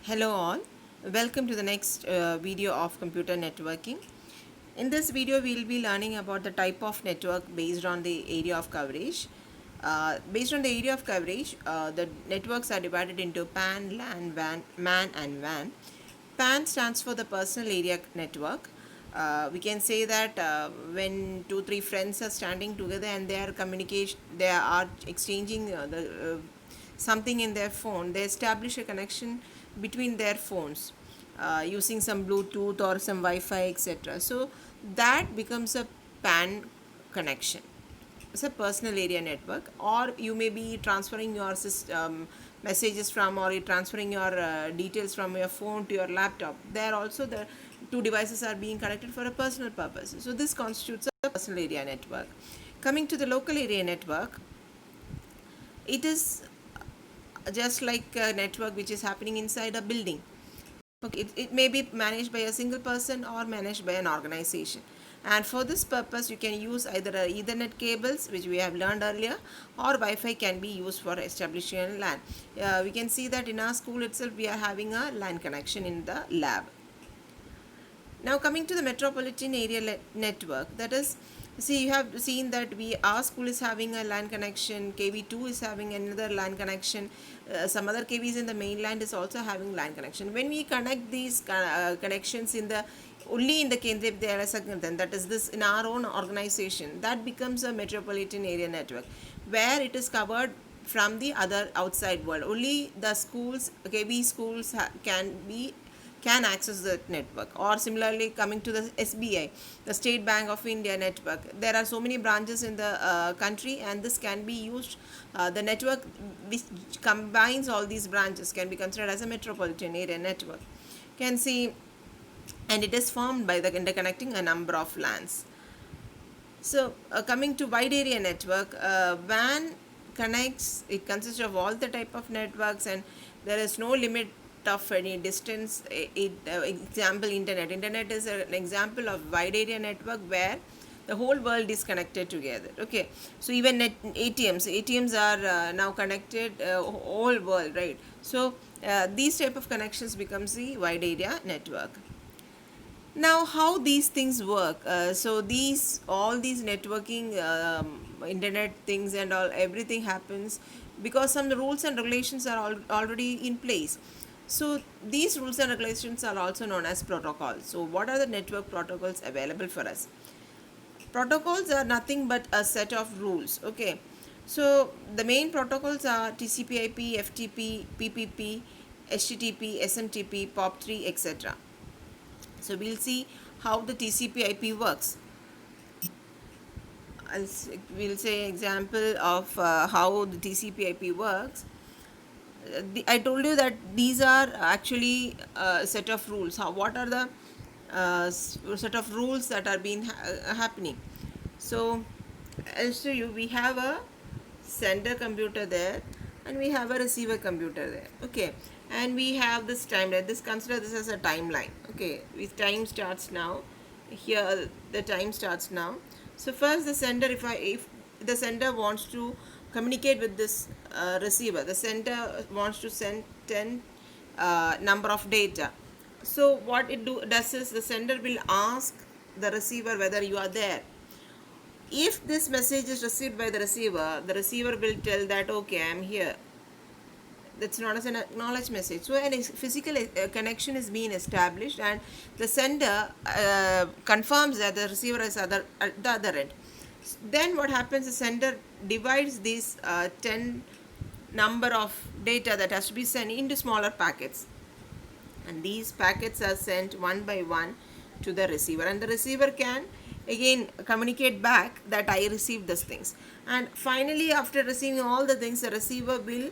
Hello all, welcome to the next video of computer networking. In this video we will be learning about the type of network based on the area of coverage. Based on the area of coverage, the networks are divided into PAN, LAN, WAN, MAN and WAN. PAN stands for the personal area network. We can say that when two three friends are standing together and they are exchanging something in their phone, they establish a connection between their phones using some Bluetooth or some Wi-Fi, etc. So that becomes a PAN connection. It's a personal area network. Or you may be transferring your messages from, or you're transferring your details from your phone to your laptop. There also the two devices are being connected for a personal purpose. So this constitutes a personal area network. Coming to the local area network, it is just like a network which is happening inside a building. Okay, it may be managed by a single person or managed by an organization. And for this purpose, you can use either Ethernet cables, which we have learned earlier, or Wi-Fi can be used for establishing a LAN. We can see that in our school itself, we are having a LAN connection in the lab. Now coming to the metropolitan area network, that is, see, you have seen that our school is having a LAN connection, KV2 is having another LAN connection, some other KVs in the mainland is also having LAN connection. When we connect these connections in the only in the Kendriya Vidyalaya Sangathan, that is this in our own organization, that becomes a metropolitan area network where it is covered from the other outside world. Only the schools, KV schools can access the network. Or similarly, coming to the SBI, the State Bank of India network, there are so many branches in the country, and this can be used, the network which combines all these branches can be considered as a metropolitan area network. You can see, and it is formed by the interconnecting a number of LANs. So coming to wide area network, WAN connects, it consists of all the type of networks, and there is no limit of any distance. Example, internet is an example of wide area network where the whole world is connected together. Okay, so even ATMs are now connected, whole world, right? So these type of connections becomes the wide area network. Now how these things work, so these all these networking, internet things and all, everything happens because some rules and regulations are already in place. So these rules and regulations are also known as protocols. So what are the network protocols available for us? Protocols are nothing but a set of rules. Okay, so the main protocols are TCP/IP, FTP, PPP, HTTP, SMTP, POP3, etc. So we'll see how the TCP/IP works. We'll say example of how the TCP/IP works. I told you that these are actually a set of rules. What are the set of rules that are being happening? So I'll show you. We have a sender computer there, and we have a receiver computer there. Okay, and we have this timeline. Consider this as a timeline. Okay, with time starts now. Here the time starts now. So first the sender, if the sender wants to communicate with this receiver, the sender wants to send 10 number of data. So what does is the sender will ask the receiver whether you are there. If this message is received by the receiver will tell that okay, I am here. That's not as an acknowledge message. So a physical connection is being established, and the sender confirms that the receiver is at the other end. Then what happens, the sender divides these 10 number of data that has to be sent into smaller packets, and these packets are sent one by one to the receiver, and the receiver can again communicate back that I received these things. And finally, after receiving all the things, the receiver will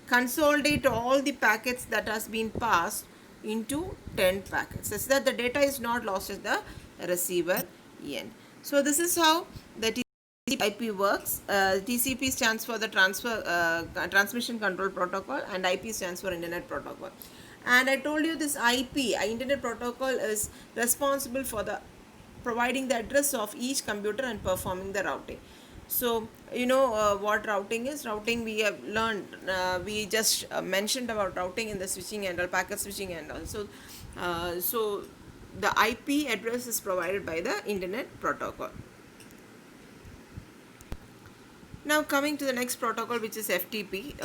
consolidate all the packets that has been passed into 10 packets such that the data is not lost at the receiver end. So this is how the TCP/IP works. TCP stands for the transmission control protocol, and IP stands for internet protocol. And I told you this IP, internet protocol, is responsible for the providing the address of each computer and performing the routing. So you know what routing is. Routing we have learned, we just mentioned about routing in the switching and all, packet switching and all. So the IP address is provided by the internet protocol. Now coming to the next protocol, which is FTP,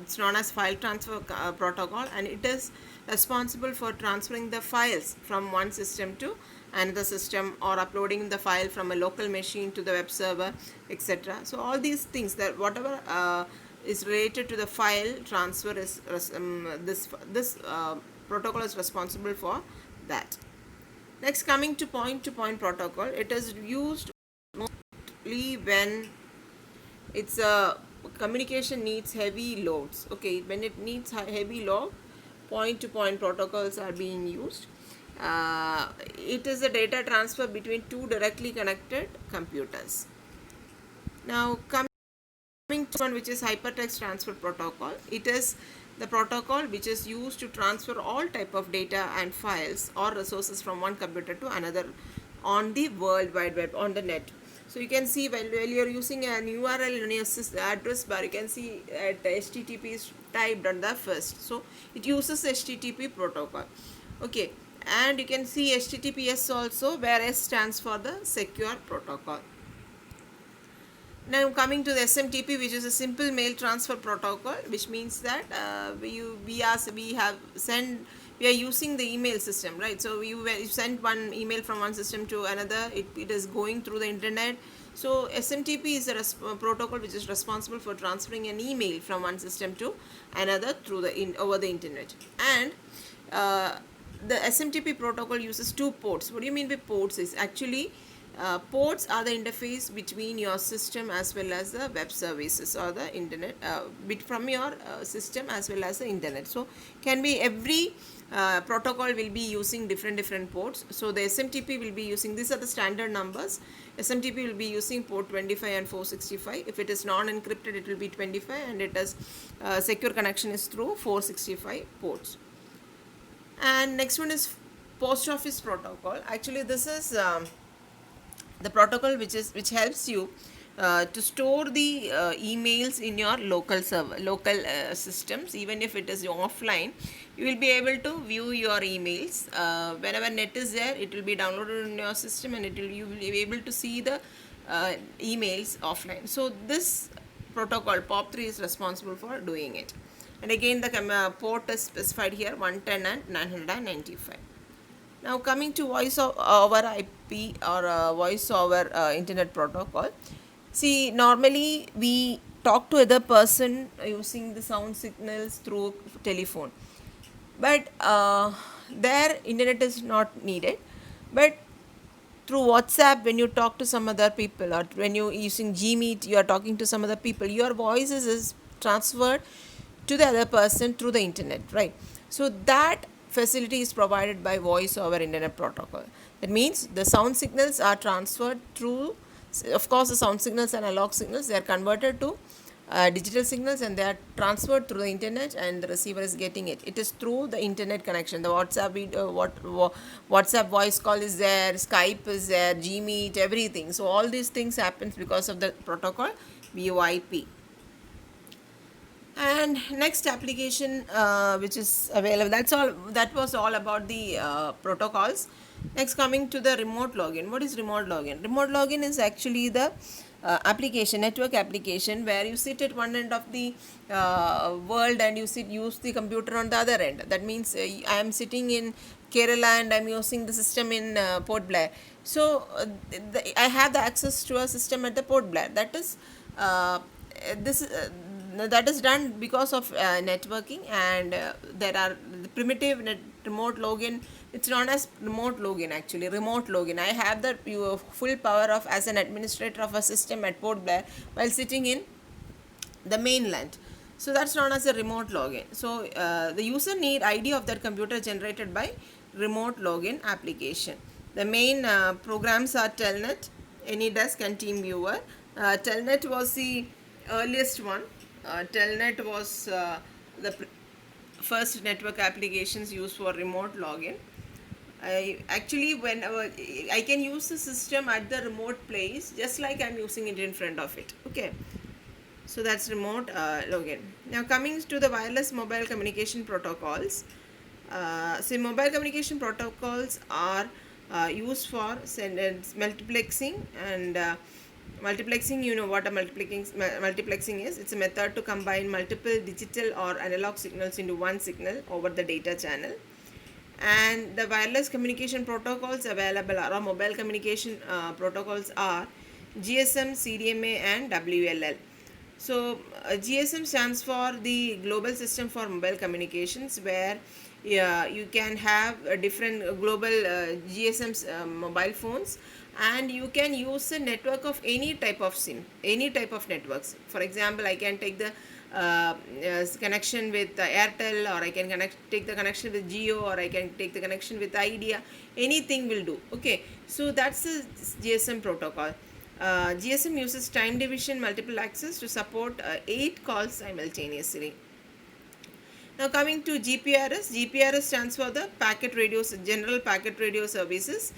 it's known as file transfer protocol, and it is responsible for transferring the files from one system to another system, or uploading the file from a local machine to the web server, etc. So all these things, that whatever is related to the file transfer is this protocol is responsible for that. Next, coming to point protocol, it is used mostly when it's a communication needs heavy loads. Okay, when it needs heavy load, point to point protocols are being used. It is a data transfer between two directly connected computers. Now coming to one, which is hypertext transfer protocol, it is the protocol which is used to transfer all type of data and files or resources from one computer to another on the world wide web, on the net. So you can see while you are using an URL in your address bar, you can see that HTTP is typed on the first. So it uses HTTP protocol. Okay, and you can see HTTPS also, where S stands for the secure protocol. Now coming to the SMTP, which is a simple mail transfer protocol, which means that we are using the email system, right? So you send one email from one system to another. It is going through the internet. So SMTP is a protocol which is responsible for transferring an email from one system to another through over the internet. And the SMTP protocol uses two ports. What do you mean by ports? Is actually ports are the interface between your system as well as the web services or the internet, from your system as well as the internet. So can be every protocol will be using different ports. So the SMTP will be using, these are the standard numbers. SMTP will be using port 25 and 465. If it is non-encrypted, it will be 25, and it is secure connection is through 465 ports. And next one is post office protocol. Actually this is the protocol which helps you to store the emails in your local server, local systems. Even if it is offline, you will be able to view your emails. Whenever net is there, it will be downloaded in your system, and you will be able to see the emails offline. So this protocol POP3 is responsible for doing it. And again the port is specified here, 110 and 995. Now coming to voice over IP or voice over internet protocol. See, normally we talk to other person using the sound signals through telephone, but there internet is not needed. But through WhatsApp, when you talk to some other people, or when you using Gmeet, you are talking to some other people, your voice is transferred to the other person through the internet, right? So that facility is provided by voice over internet protocol. That means the sound signals are transferred through, of course the sound signals and analog signals, they are converted to digital signals, and they are transferred through the internet, and the receiver is getting it. It is through the internet connection. The WhatsApp voice call is there, Skype is there, Gmeet, everything. So all these things happens because of the protocol VoIP. And next application which is available, that was all about the protocols. Next, coming to the remote login. What is remote login? Remote login is actually the network application, where you sit at one end of the world and use the computer on the other end. That means I am sitting in Kerala and I am using the system in Port Blair. So I have the access to a system at the Port Blair. That is that is done because of networking, and there are the primitive remote login. It's known as remote login. Actually, remote login, I have the full power of as an administrator of a system at Port Blair while sitting in the mainland. So that's known as a remote login. So the user need ID of that computer generated by remote login application. The main programs are Telnet, AnyDesk, and TeamViewer. Telnet was the earliest one. Telnet was the first network applications used for remote login. Actually, whenever I can use the system at the remote place, just like I'm using it in front of it. Okay, so that's remote login. Now coming to the wireless mobile communication protocols. So mobile communication protocols are used for multiplexing and multiplexing. You know what a multiplexing is. It's a method to combine multiple digital or analog signals into one signal over the data channel. And the wireless communication protocols available are, or mobile communication protocols are GSM, CDMA and WLL. So GSM stands for the Global System for Mobile Communications, where you can have different global GSMs mobile phones, and you can use a network of any type of SIM, any type of networks. For example, I can take the connection with Airtel, or I can take the connection with Jio, or I can take the connection with Idea. Anything will do. Okay, so that's the GSM protocol. GSM uses time division multiple access to support 8 calls simultaneously. Now coming to GPRS, GPRS stands for the Packet Radio, General Packet Radio Services.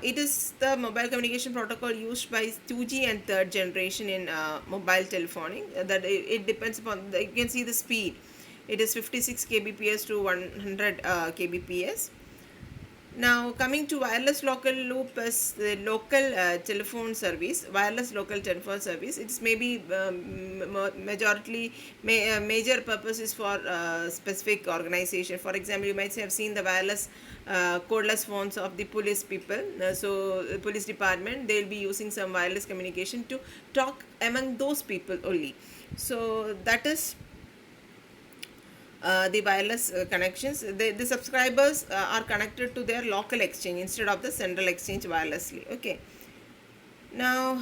It is the mobile communication protocol used by 2G and third generation in mobile telephoning. That it depends upon, you can see the speed. It is 56 kbps to 100 kbps. Now coming to wireless local loop is the local telephone service, wireless local telephone service. It's maybe major purpose is for specific organization. For example, you might have seen the wireless codeless phones of the police people. So the police department, they'll be using some wireless communication to talk among those people only. So that is the wireless connections. The subscribers are connected to their local exchange instead of the central exchange wirelessly. Okay, now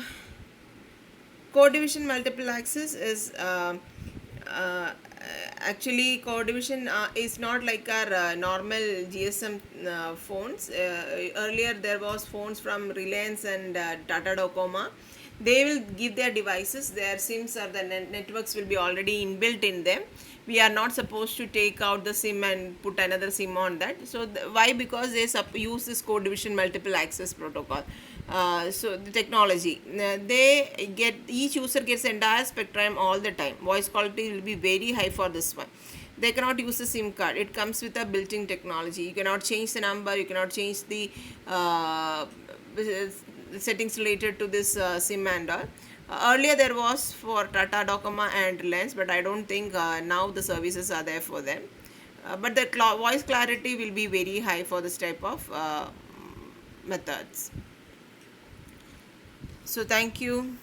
code division multiple access is actually code division is not like our normal GSM phones. Earlier there was phones from Reliance and Tata Docomo. They will give their devices, their SIMs or the networks will be already inbuilt in them. We are not supposed to take out the SIM and put another SIM on that. So why? Because they use this code division multiple access protocol. So the technology, they get, each user gets entire spectrum all the time. Voice quality will be very high for this one. They cannot use the SIM card. It comes with a built-in technology. You cannot change the number. You cannot change the settings related to this SIM and all. Earlier there was for Tata Docomo and Reliance, but I don't think now the services are there for them. But the voice clarity will be very high for this type of methods. So thank you.